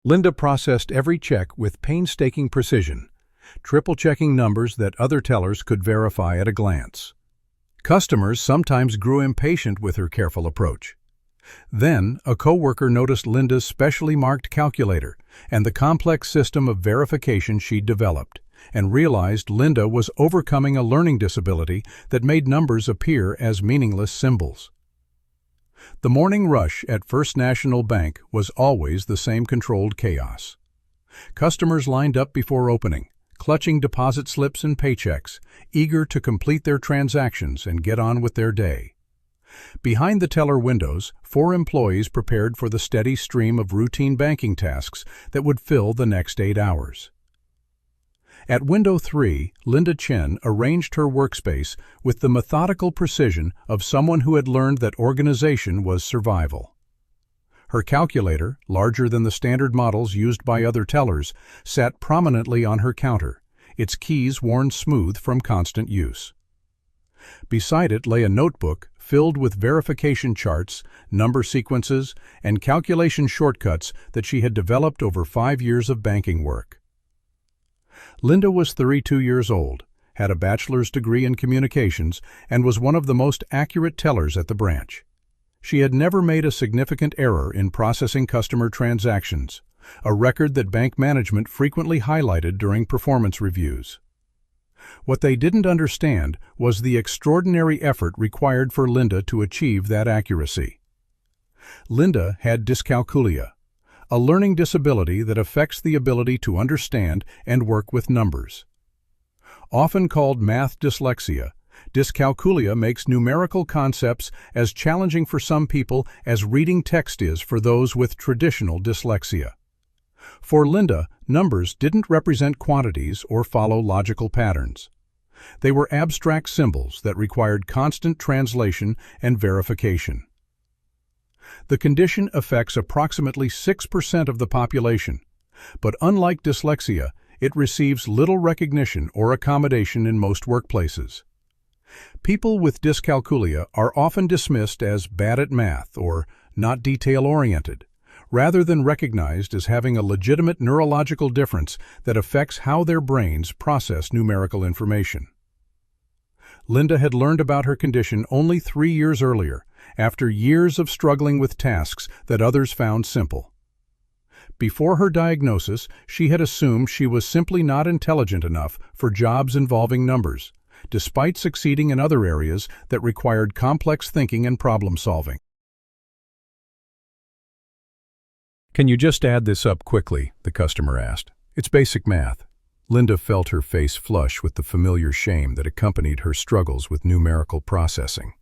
Linda processed every check with painstaking precision, triple-checking numbers that other tellers could verify at a glance. Customers sometimes grew impatient with her careful approach. Then, a coworker noticed Linda's specially marked calculator and the complex system of verification she'd developed, and realized Linda was overcoming a learning disability that made numbers appear as meaningless symbols. The morning rush at First National Bank was always the same controlled chaos. Customers lined up before opening, clutching deposit slips and paychecks, eager to complete their transactions and get on with their day. Behind the teller windows, 4 employees prepared for the steady stream of routine banking tasks that would fill the next 8 hours. At window 3, Linda Chen arranged her workspace with the methodical precision of someone who had learned that organization was survival. Her calculator, larger than the standard models used by other tellers, sat prominently on her counter, its keys worn smooth from constant use. Beside it lay a notebook filled with verification charts, number sequences, and calculation shortcuts that she had developed over 5 years of banking work. Linda was 32 years old, had a bachelor's degree in communications, and was one of the most accurate tellers at the branch. She had never made a significant error in processing customer transactions, a record that bank management frequently highlighted during performance reviews. What they didn't understand was the extraordinary effort required for Linda to achieve that accuracy. Linda had dyscalculia, a learning disability that affects the ability to understand and work with numbers. Often called math dyslexia, dyscalculia makes numerical concepts as challenging for some people as reading text is for those with traditional dyslexia. For Linda, numbers didn't represent quantities or follow logical patterns. They were abstract symbols that required constant translation and verification. The condition affects approximately 6% of the population, but unlike dyslexia, it receives little recognition or accommodation in most workplaces. People with dyscalculia are often dismissed as bad at math or not detail-oriented, rather than recognized as having a legitimate neurological difference that affects how their brains process numerical information. Linda had learned about her condition only 3 years earlier, after years of struggling with tasks that others found simple. Before her diagnosis, she had assumed she was simply not intelligent enough for jobs involving numbers, despite succeeding in other areas that required complex thinking and problem-solving. "Can you just add this up quickly?" the customer asked. "It's basic math." Linda felt her face flush with the familiar shame that accompanied her struggles with numerical processing.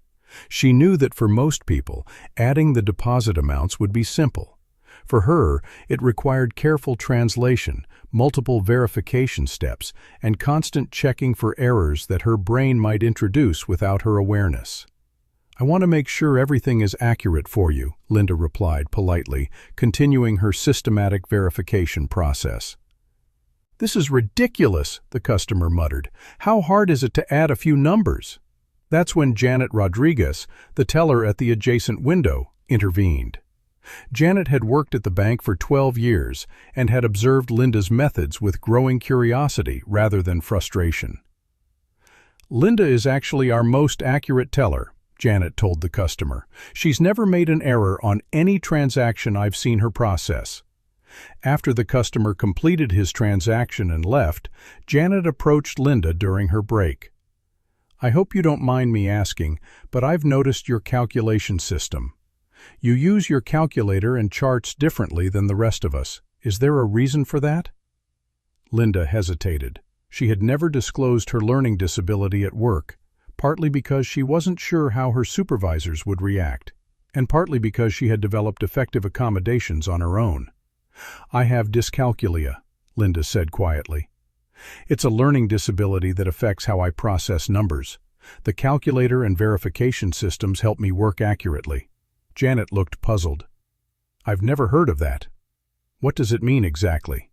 She knew that for most people, adding the deposit amounts would be simple. For her, it required careful translation, multiple verification steps, and constant checking for errors that her brain might introduce without her awareness. "I want to make sure everything is accurate for you," Linda replied politely, continuing her systematic verification process. "This is ridiculous," the customer muttered. "How hard is it to add a few numbers?" That's when Janet Rodriguez, the teller at the adjacent window, intervened. Janet had worked at the bank for 12 years and had observed Linda's methods with growing curiosity rather than frustration. "Linda is actually our most accurate teller," Janet told the customer. "She's never made an error on any transaction I've seen her process." After the customer completed his transaction and left, Janet approached Linda during her break. "I hope you don't mind me asking, but I've noticed your calculation system. You use your calculator and charts differently than the rest of us. Is there a reason for that?" Linda hesitated. She had never disclosed her learning disability at work, partly because she wasn't sure how her supervisors would react, and partly because she had developed effective accommodations on her own. "I have dyscalculia," Linda said quietly. "It's a learning disability that affects how I process numbers. The calculator and verification systems help me work accurately." Janet looked puzzled. "I've never heard of that. What does it mean exactly?"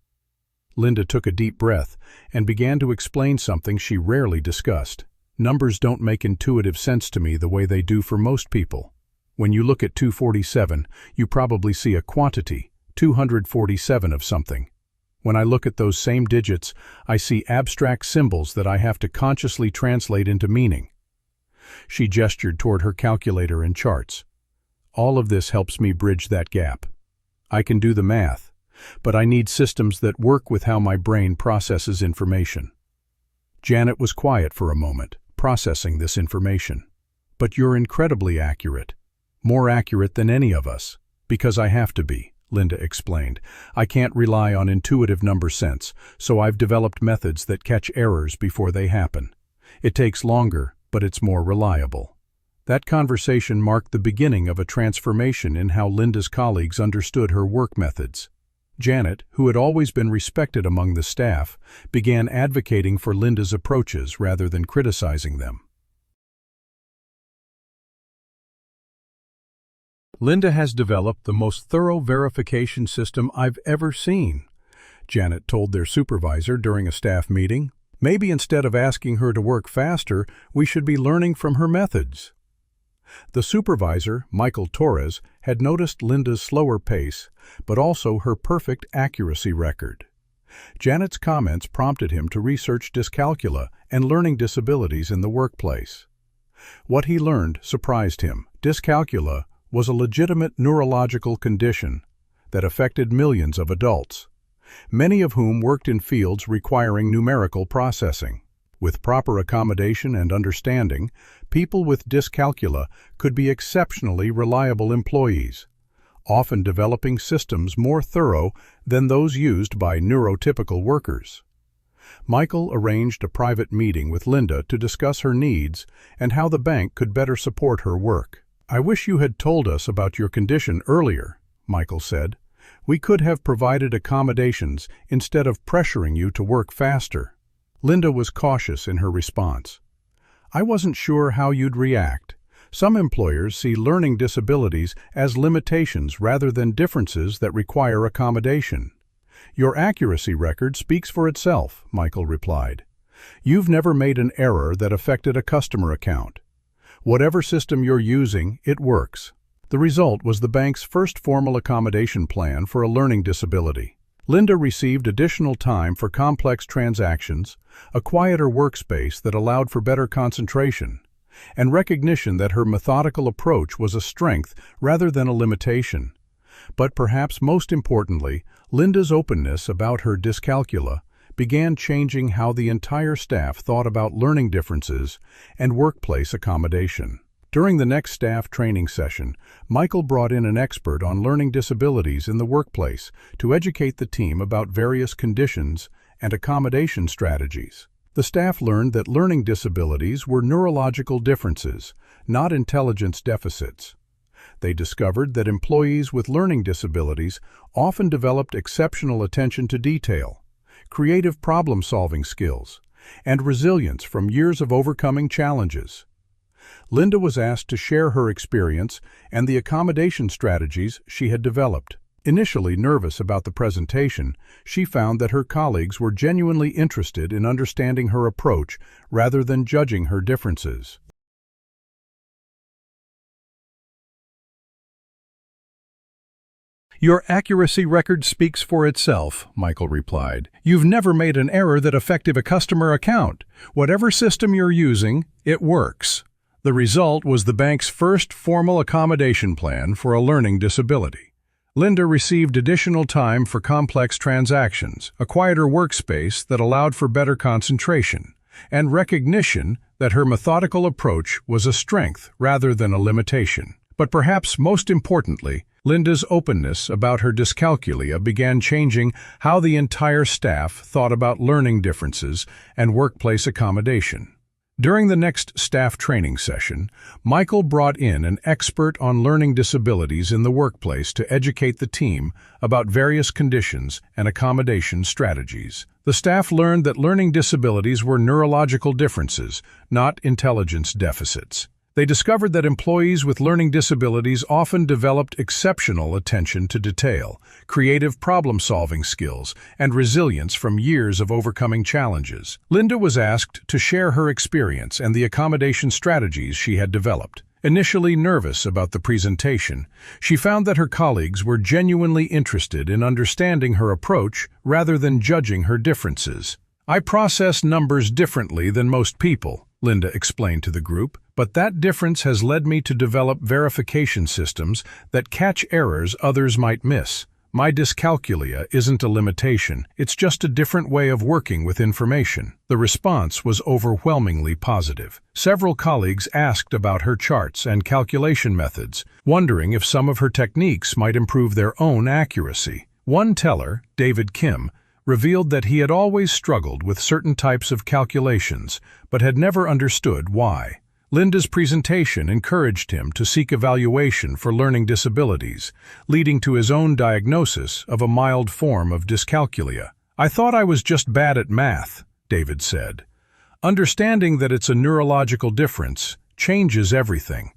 Linda took a deep breath and began to explain something she rarely discussed. "Numbers don't make intuitive sense to me the way they do for most people. When you look at 247, you probably see a quantity, 247 of something. When I look at those same digits, I see abstract symbols that I have to consciously translate into meaning. She gestured toward her calculator and charts. All of this helps me bridge that gap. I can do the math, but I need systems that work with how my brain processes information. Janet was quiet for a moment, processing this information. But you're incredibly accurate. More accurate than any of us. Because I have to be, Linda explained. I can't rely on intuitive number sense, so I've developed methods that catch errors before they happen. It takes longer, but it's more reliable. That conversation marked the beginning of a transformation in how Linda's colleagues understood her work methods. Janet, who had always been respected among the staff, began advocating for Linda's approaches rather than criticizing them. Linda has developed the most thorough verification system I've ever seen, Janet told their supervisor during a staff meeting. Maybe instead of asking her to work faster, we should be learning from her methods. The supervisor, Michael Torres, had noticed Linda's slower pace, but also her perfect accuracy record. Janet's comments prompted him to research dyscalculia and learning disabilities in the workplace. What he learned surprised him. Dyscalculia was a legitimate neurological condition that affected millions of adults, many of whom worked in fields requiring numerical processing. With proper accommodation and understanding, people with dyscalculia could be exceptionally reliable employees, often developing systems more thorough than those used by neurotypical workers. Michael arranged a private meeting with Linda to discuss her needs and how the bank could better support her work. "I wish you had told us about your condition earlier," Michael said. "We could have provided accommodations instead of pressuring you to work faster." Linda was cautious in her response. "I wasn't sure how you'd react. Some employers see learning disabilities as limitations rather than differences that require accommodation." "Your accuracy record speaks for itself," Michael replied. "You've never made an error that affected a customer account. Whatever system you're using, it works." The result was the bank's first formal accommodation plan for a learning disability. Linda received additional time for complex transactions, a quieter workspace that allowed for better concentration, and recognition that her methodical approach was a strength rather than a limitation. But perhaps most importantly, Linda's openness about her dyscalculia began changing how the entire staff thought about learning differences and workplace accommodation. During the next staff training session, Michael brought in an expert on learning disabilities in the workplace to educate the team about various conditions and accommodation strategies. The staff learned that learning disabilities were neurological differences, not intelligence deficits. They discovered that employees with learning disabilities often developed exceptional attention to detail, creative problem-solving skills, and resilience from years of overcoming challenges. Linda was asked to share her experience and the accommodation strategies she had developed. Initially nervous about the presentation, she found that her colleagues were genuinely interested in understanding her approach rather than judging her differences. "Your accuracy record speaks for itself," Michael replied. "You've never made an error that affected a customer account. Whatever system you're using, it works." The result was the bank's first formal accommodation plan for a learning disability. Linda received additional time for complex transactions, a quieter workspace that allowed for better concentration, and recognition that her methodical approach was a strength rather than a limitation. But perhaps most importantly, Linda's openness about her dyscalculia began changing how the entire staff thought about learning differences and workplace accommodation. During the next staff training session, Michael brought in an expert on learning disabilities in the workplace to educate the team about various conditions and accommodation strategies. The staff learned that learning disabilities were neurological differences, not intelligence deficits. They discovered that employees with learning disabilities often developed exceptional attention to detail, creative problem-solving skills, and resilience from years of overcoming challenges. Linda was asked to share her experience and the accommodation strategies she had developed. Initially nervous about the presentation, she found that her colleagues were genuinely interested in understanding her approach rather than judging her differences. "I process numbers differently than most people," Linda explained to the group, "but that difference has led me to develop verification systems that catch errors others might miss. My dyscalculia isn't a limitation, it's just a different way of working with information." The response was overwhelmingly positive. Several colleagues asked about her charts and calculation methods, wondering if some of her techniques might improve their own accuracy. One teller, David Kim, revealed that he had always struggled with certain types of calculations, but had never understood why. Linda's presentation encouraged him to seek evaluation for learning disabilities, leading to his own diagnosis of a mild form of dyscalculia. "I thought I was just bad at math," David said. "Understanding that it's a neurological difference changes everything.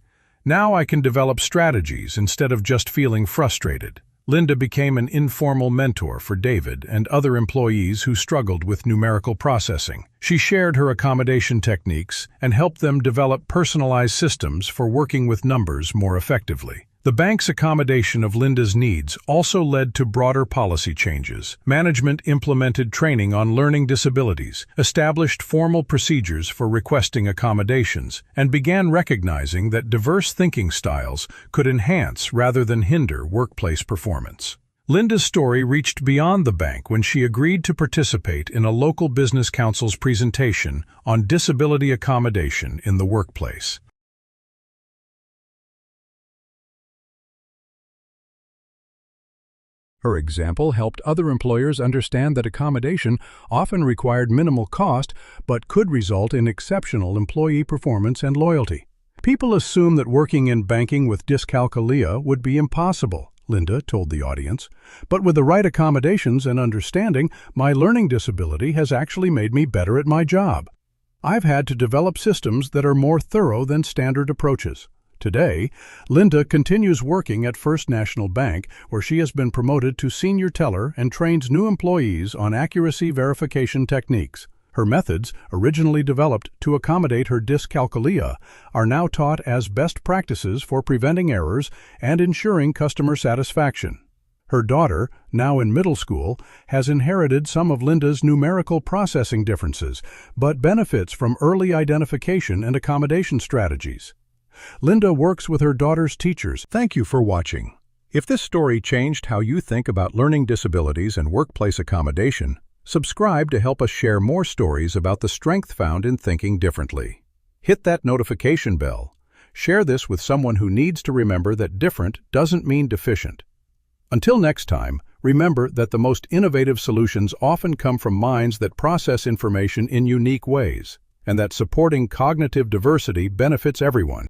Now I can develop strategies instead of just feeling frustrated." Linda became an informal mentor for David and other employees who struggled with numerical processing. She shared her accommodation techniques and helped them develop personalized systems for working with numbers more effectively. The bank's accommodation of Linda's needs also led to broader policy changes. Management implemented training on learning disabilities, established formal procedures for requesting accommodations, and began recognizing that diverse thinking styles could enhance rather than hinder workplace performance. Linda's story reached beyond the bank when she agreed to participate in a local business council's presentation on disability accommodation in the workplace. Her example helped other employers understand that accommodation often required minimal cost but could result in exceptional employee performance and loyalty. "People assume that working in banking with dyscalculia would be impossible," Linda told the audience. "But with the right accommodations and understanding, my learning disability has actually made me better at my job. I've had to develop systems that are more thorough than standard approaches." Today, Linda continues working at First National Bank, where she has been promoted to senior teller and trains new employees on accuracy verification techniques. Her methods, originally developed to accommodate her dyscalculia, are now taught as best practices for preventing errors and ensuring customer satisfaction. Her daughter, now in middle school, has inherited some of Linda's numerical processing differences, but benefits from early identification and accommodation strategies. Linda works with her daughter's teachers. Thank you for watching. If this story changed how you think about learning disabilities and workplace accommodation, subscribe to help us share more stories about the strength found in thinking differently. Hit that notification bell. Share this with someone who needs to remember that different doesn't mean deficient. Until next time, remember that the most innovative solutions often come from minds that process information in unique ways, and that supporting cognitive diversity benefits everyone.